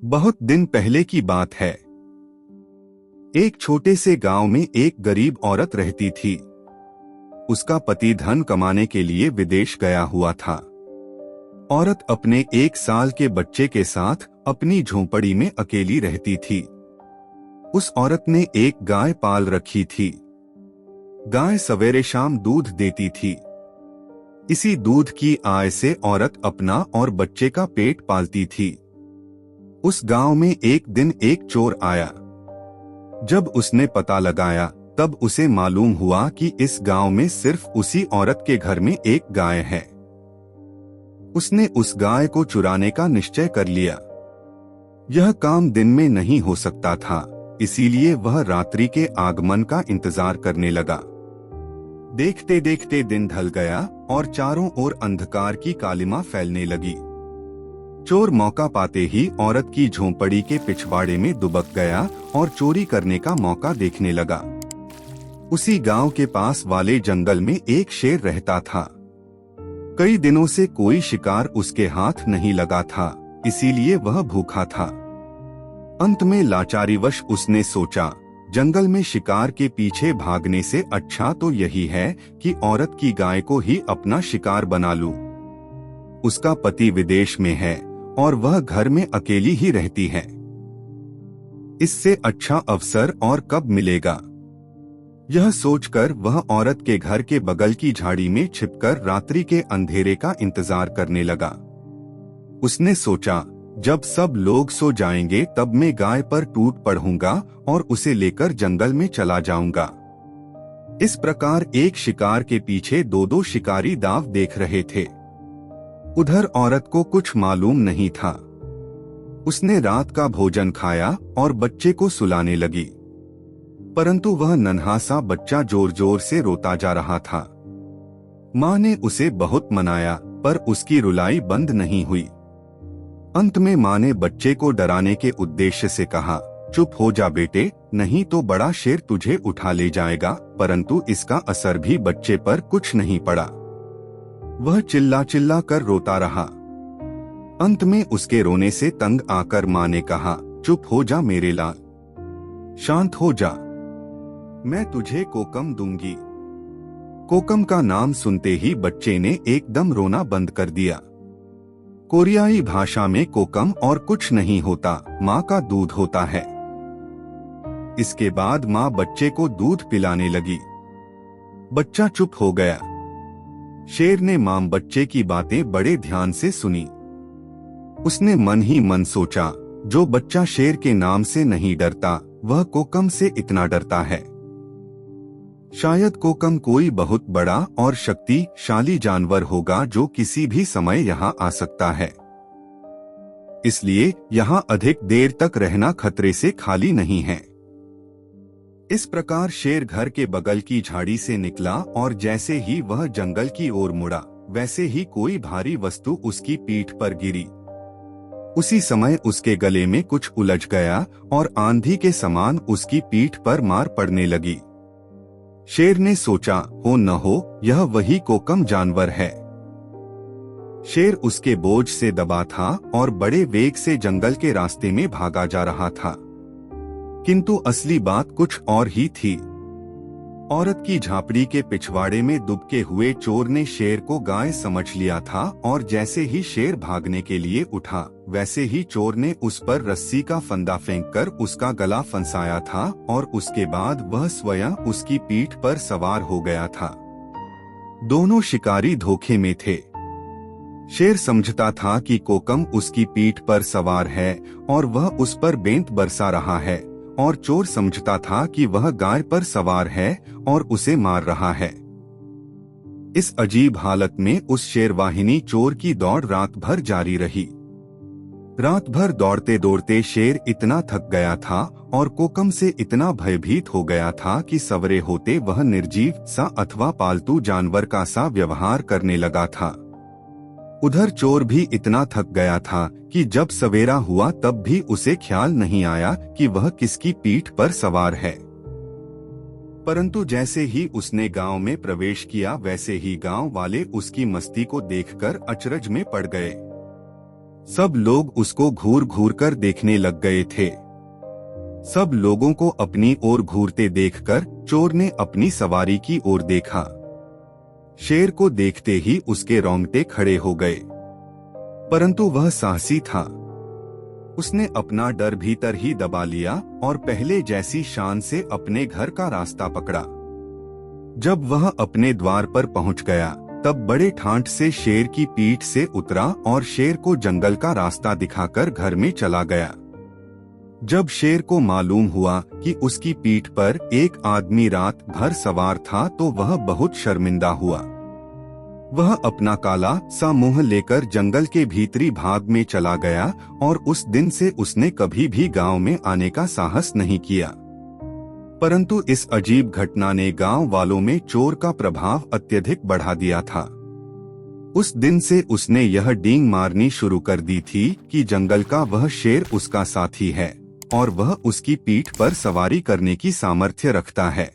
बहुत दिन पहले की बात है। एक छोटे से गांव में एक गरीब औरत रहती थी। उसका पति धन कमाने के लिए विदेश गया हुआ था। औरत अपने 1 साल के बच्चे के साथ अपनी झोंपड़ी में अकेली रहती थी। उस औरत ने एक गाय पाल रखी थी। गाय सवेरे शाम दूध देती थी। इसी दूध की आय से औरत अपना और बच्चे का पेट पालती थी। उस गांव में एक दिन एक चोर आया। जब उसने पता लगाया तब उसे मालूम हुआ कि इस गांव में सिर्फ उसी औरत के घर में एक गाय है। उसने उस गाय को चुराने का निश्चय कर लिया। यह काम दिन में नहीं हो सकता था, इसीलिए वह रात्रि के आगमन का इंतजार करने लगा। देखते देखते दिन ढल गया और चारों ओर अंधकार की कालिमा फैलने लगी। चोर मौका पाते ही औरत की झोंपड़ी के पिछवाड़े में दुबक गया और चोरी करने का मौका देखने लगा। उसी गांव के पास वाले जंगल में एक शेर रहता था। कई दिनों से कोई शिकार उसके हाथ नहीं लगा था, इसीलिए वह भूखा था। अंत में लाचारीवश उसने सोचा, जंगल में शिकार के पीछे भागने से अच्छा तो यही है कि औरत की गाय को ही अपना शिकार बना लूं। उसका पति विदेश में है और वह घर में अकेली ही रहती है। इससे अच्छा अवसर और कब मिलेगा? यह सोचकर वह औरत के घर के बगल की झाड़ी में छिपकर रात्रि के अंधेरे का इंतजार करने लगा। उसने सोचा, जब सब लोग सो जाएंगे तब मैं गाय पर टूट पड़ूंगा और उसे लेकर जंगल में चला जाऊंगा। इस प्रकार एक शिकार के पीछे दो दो शिकारी दांव देख रहे थे। उधर औरत को कुछ मालूम नहीं था। उसने रात का भोजन खाया और बच्चे को सुलाने लगी, परंतु वह नन्हा सा बच्चा जोर जोर से रोता जा रहा था। माँ ने उसे बहुत मनाया पर उसकी रुलाई बंद नहीं हुई। अंत में माँ ने बच्चे को डराने के उद्देश्य से कहा, चुप हो जा बेटे, नहीं तो बड़ा शेर तुझे उठा ले जाएगा। परंतु इसका असर भी बच्चे पर कुछ नहीं पड़ा। वह चिल्ला चिल्ला कर रोता रहा। अंत में उसके रोने से तंग आकर माँ ने कहा, चुप हो जा मेरे लाल, शांत हो जा, मैं तुझे कोकम दूंगी। कोकम का नाम सुनते ही बच्चे ने एकदम रोना बंद कर दिया। कोरियाई भाषा में कोकम और कुछ नहीं होता, माँ का दूध होता है। इसके बाद माँ बच्चे को दूध पिलाने लगी। बच्चा चुप हो गया। शेर ने माँ बच्चे की बातें बड़े ध्यान से सुनी। उसने मन ही मन सोचा, जो बच्चा शेर के नाम से नहीं डरता वह कोकम से इतना डरता है। शायद कोकम कोई बहुत बड़ा और शक्तिशाली जानवर होगा जो किसी भी समय यहाँ आ सकता है। इसलिए यहाँ अधिक देर तक रहना खतरे से खाली नहीं है। इस प्रकार शेर घर के बगल की झाड़ी से निकला और जैसे ही वह जंगल की ओर मुड़ा, वैसे ही कोई भारी वस्तु उसकी पीठ पर गिरी। उसी समय उसके गले में कुछ उलझ गया और आंधी के समान उसकी पीठ पर मार पड़ने लगी। शेर ने सोचा, हो न हो यह वही कोकम जानवर है। शेर उसके बोझ से दबा था और बड़े वेग से जंगल के रास्ते में भागा जा रहा था। किंतु असली बात कुछ और ही थी। औरत की झांपड़ी के पिछवाड़े में दुबके हुए चोर ने शेर को गाय समझ लिया था और जैसे ही शेर भागने के लिए उठा, वैसे ही चोर ने उस पर रस्सी का फंदा फेंककर उसका गला फंसाया था और उसके बाद वह स्वयं उसकी पीठ पर सवार हो गया था। दोनों शिकारी धोखे में थे। शेर समझता था कि कोकम उसकी पीठ पर सवार है और वह उस पर बेंत बरसा रहा है, और चोर समझता था कि वह गाय पर सवार है और उसे मार रहा है। इस अजीब हालत में उस शेरवाहिनी चोर की दौड़ रात भर जारी रही। रात भर दौड़ते दौड़ते शेर इतना थक गया था और कोकम से इतना भयभीत हो गया था कि सवेरे होते वह निर्जीव सा अथवा पालतू जानवर का सा व्यवहार करने लगा था। उधर चोर भी इतना थक गया था कि जब सवेरा हुआ तब भी उसे ख्याल नहीं आया कि वह किसकी पीठ पर सवार है। परंतु जैसे ही उसने गांव में प्रवेश किया, वैसे ही गांव वाले उसकी मस्ती को देखकर अचरज में पड़ गए। सब लोग उसको घूर घूर कर देखने लग गए थे। सब लोगों को अपनी ओर घूरते देखकर चोर ने अपनी सवारी की ओर देखा। शेर को देखते ही उसके रोंगटे खड़े हो गए, परंतु वह साहसी था। उसने अपना डर भीतर ही दबा लिया और पहले जैसी शान से अपने घर का रास्ता पकड़ा। जब वह अपने द्वार पर पहुंच गया, तब बड़े ठाठ से शेर की पीठ से उतरा और शेर को जंगल का रास्ता दिखाकर घर में चला गया। जब शेर को मालूम हुआ कि उसकी पीठ पर एक आदमी रात भर सवार था, तो वह बहुत शर्मिंदा हुआ। वह अपना काला सा मुंह लेकर जंगल के भीतरी भाग में चला गया और उस दिन से उसने कभी भी गांव में आने का साहस नहीं किया। परंतु इस अजीब घटना ने गांव वालों में चोर का प्रभाव अत्यधिक बढ़ा दिया था। उस दिन से उसने यह डींग मारनी शुरू कर दी थी कि जंगल का वह शेर उसका साथी है और वह उसकी पीठ पर सवारी करने की सामर्थ्य रखता है।